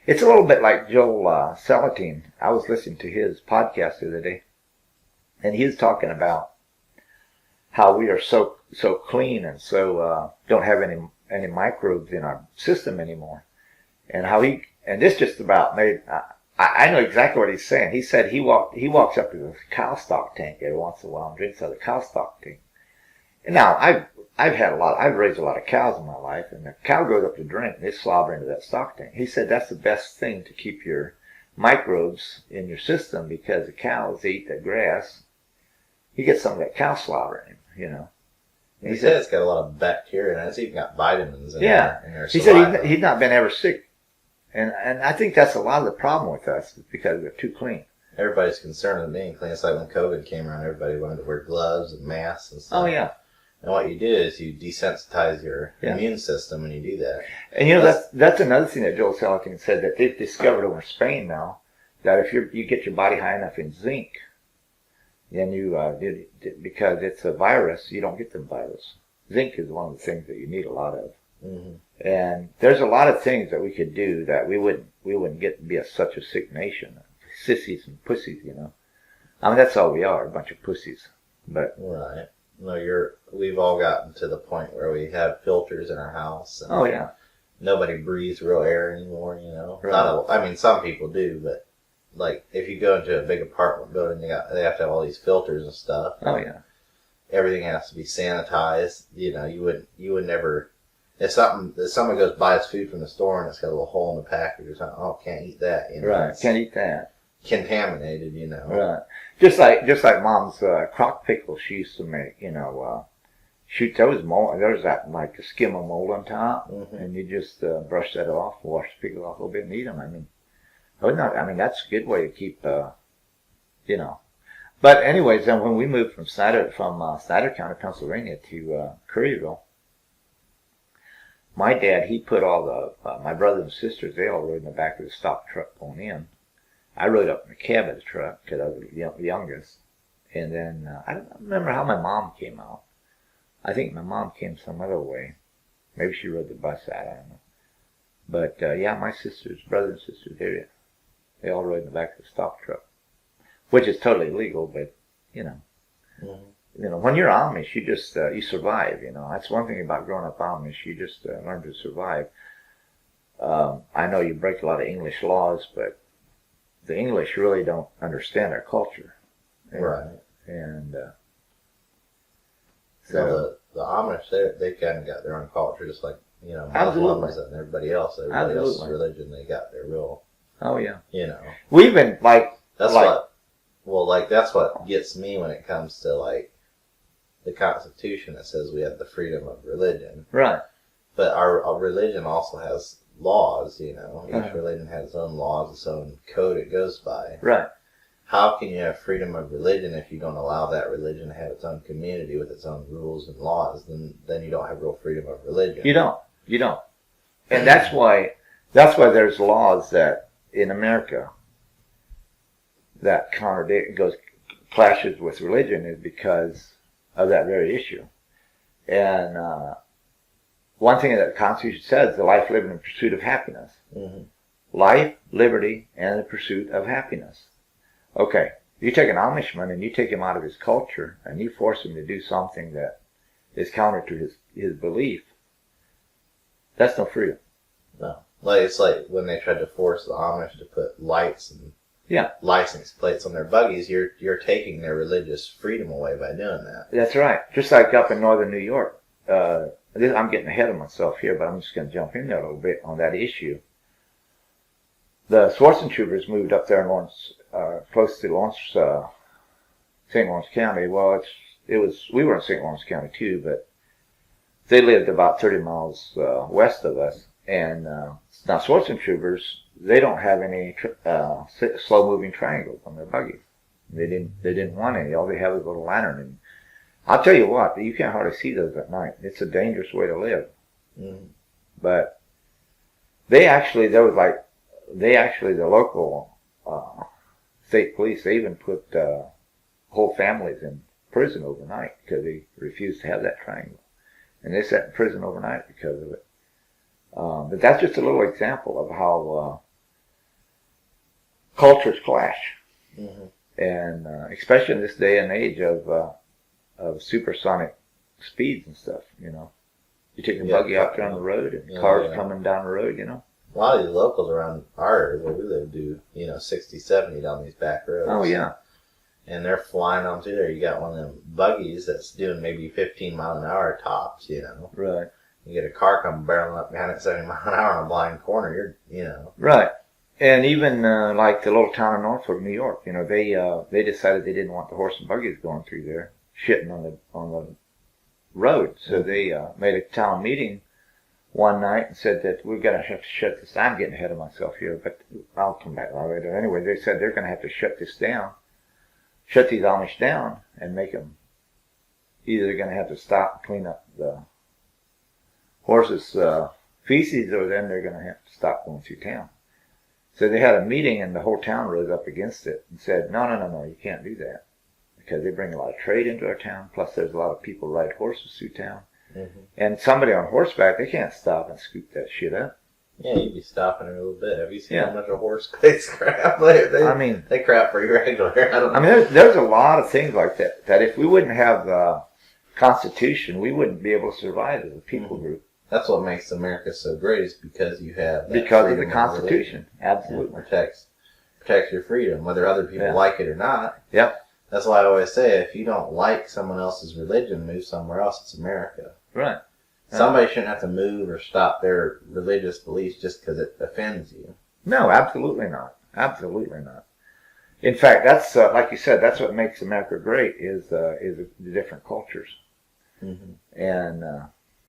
It's a little bit like Joel Salatin. I was listening to his podcast the other day, and he was talking about how we are so clean and so don't have any microbes in our system anymore, and how and this just about made. I know exactly what he's saying. He said he walks up to the cow stock tank every once in a while and drinks out of the cow stock tank. And now I've raised a lot of cows in my life, and the cow goes up to drink and they slobber into that stock tank. He said that's the best thing to keep your microbes in your system, because the cows eat the grass. You get some of that cow slobber in him, you know. And he said it's got a lot of bacteria in it. It's even got vitamins in there. He said he's not been ever sick. And I think that's a lot of the problem with us, is because we're too clean. Everybody's concerned with being clean. It's like when COVID came around, everybody wanted to wear gloves and masks and stuff. Oh, yeah. And what you do is you desensitize your immune system when you do that. And you know, that's another thing that Joel Salatin said, that they've discovered over in Spain now, that if you get your body high enough in zinc, then because it's a virus, you don't get the virus. Zinc is one of the things that you need a lot of. Mm-hmm. And there's a lot of things that we could do that we wouldn't get to be such a sick nation. Sissies and pussies, you know. I mean, that's all we are, a bunch of pussies. But right. No, we've all gotten to the point where we have filters in our house. And oh, yeah. Nobody breathes real air anymore, you know. Right. I mean, some people do, but like if you go into a big apartment building, they have to have all these filters and stuff. Oh, yeah. Everything has to be sanitized. You know, you would never. If someone goes buys food from the store and it's got a little hole in the package or something, oh, can't eat that. You know? Right, can't eat that. Contaminated, you know. Right. Just like Mom's crock pickles she used to make, you know. There was that like a skim of mold on top, mm-hmm. and you just brush that off, wash the pickles off a little bit, and eat them. I mean, that's a good way to keep, you know. But anyways, then when we moved from Snyder County, Pennsylvania to Curryville, my dad, he put all my brothers and sisters, they all rode in the back of the stock truck going in. I rode up in the cab of the truck because I was the youngest. And then I don't remember how my mom came out. I think my mom came some other way. Maybe she rode the bus out, I don't know. But yeah, my brothers and sisters, they all rode in the back of the stock truck, which is totally legal, but, you know. Mm-hmm. You know, when you're Amish, you just, you survive, you know. That's one thing about growing up Amish. You just learn to survive. I know you break a lot of English laws, but the English really don't understand our culture. Right. And so the Amish, they kind of got their own culture, just like, you know, Muslims and everybody else. Everybody else's religion, they got their real. Oh, yeah. You know. We've been, that's what gets me when it comes to, like, the Constitution that says we have the freedom of religion. Right. But our religion also has laws, you know. Each religion has its own laws, its own code it goes by. Right. How can you have freedom of religion if you don't allow that religion to have its own community with its own rules and laws? Then you don't have real freedom of religion. You don't. And that's why there's laws that in America that clashes with religion, is because of that very issue. And one thing that the Constitution says, the life, liberty, and pursuit of happiness. Mm-hmm. Life, liberty, and the pursuit of happiness. Okay, you take an Amishman and you take him out of his culture and you force him to do something that is counter to his belief. That's no freedom. No. It's like when they tried to force the Amish to put lights and license plates on their buggies, you're taking their religious freedom away by doing that. That's right. Just like up in northern New York. I'm getting ahead of myself here, but I'm just going to jump in there a little bit on that issue. The Schwarzentroopers moved up there in Lawrence, close to St. Lawrence County. Well, we were in St. Lawrence County too, but they lived about 30 miles west of us. And now Schwarzentroopers, they don't have any slow-moving triangles on their buggies. They didn't want any. All they have is a little lantern. And I'll tell you what, you can't hardly see those at night. It's a dangerous way to live. Mm-hmm. But the local state police, they even put whole families in prison overnight because they refused to have that triangle. And they sat in prison overnight because of it. But that's just a little example of how cultures clash. Mm-hmm. And especially in this day and age of supersonic speeds and stuff, you know. You take the buggy out there on the road and cars coming down the road, you know. A lot of these locals around our area where we live do, 60, 70 down these back roads. Oh, yeah. And they're flying on through there. You got one of them buggies that's doing maybe 15 mile an hour tops, Right. You get a car come barreling up behind it 70 mile an hour on a blind corner, Right. And even like the little town of Norfolk, New York, they decided they didn't want the horse and buggies going through there, shitting on the road. So they made a town meeting one night and said that we're going to have to shut this down. I'm getting ahead of myself here, but I'll come back later. Anyway, they said they're going to have to shut this down, shut these Amish down, and make them either going to have to stop and clean up the horses' feces, or then they're going to have to stop going through town. So they had a meeting, and the whole town rose up against it and said, no, you can't do that, because they bring a lot of trade into our town, plus there's a lot of people ride horses through town. Mm-hmm. And somebody on horseback, they can't stop and scoop that shit up. Yeah, you'd be stopping a little bit. Have you seen how much a horse they crap? They crap pretty regular. There's a lot of things like that, that if we wouldn't have the Constitution, we wouldn't be able to survive as a people group. That's what makes America so great, is because you have that because of the Constitution. Absolutely. Protects your freedom, whether other people like it or not. Yep. That's why I always say, if you don't like someone else's religion, move somewhere else. It's America. Right. Somebody shouldn't have to move or stop their religious beliefs just because it offends you. No, absolutely not. Absolutely not. In fact, that's like you said, that's what makes America great, is the different cultures. Mm-hmm. And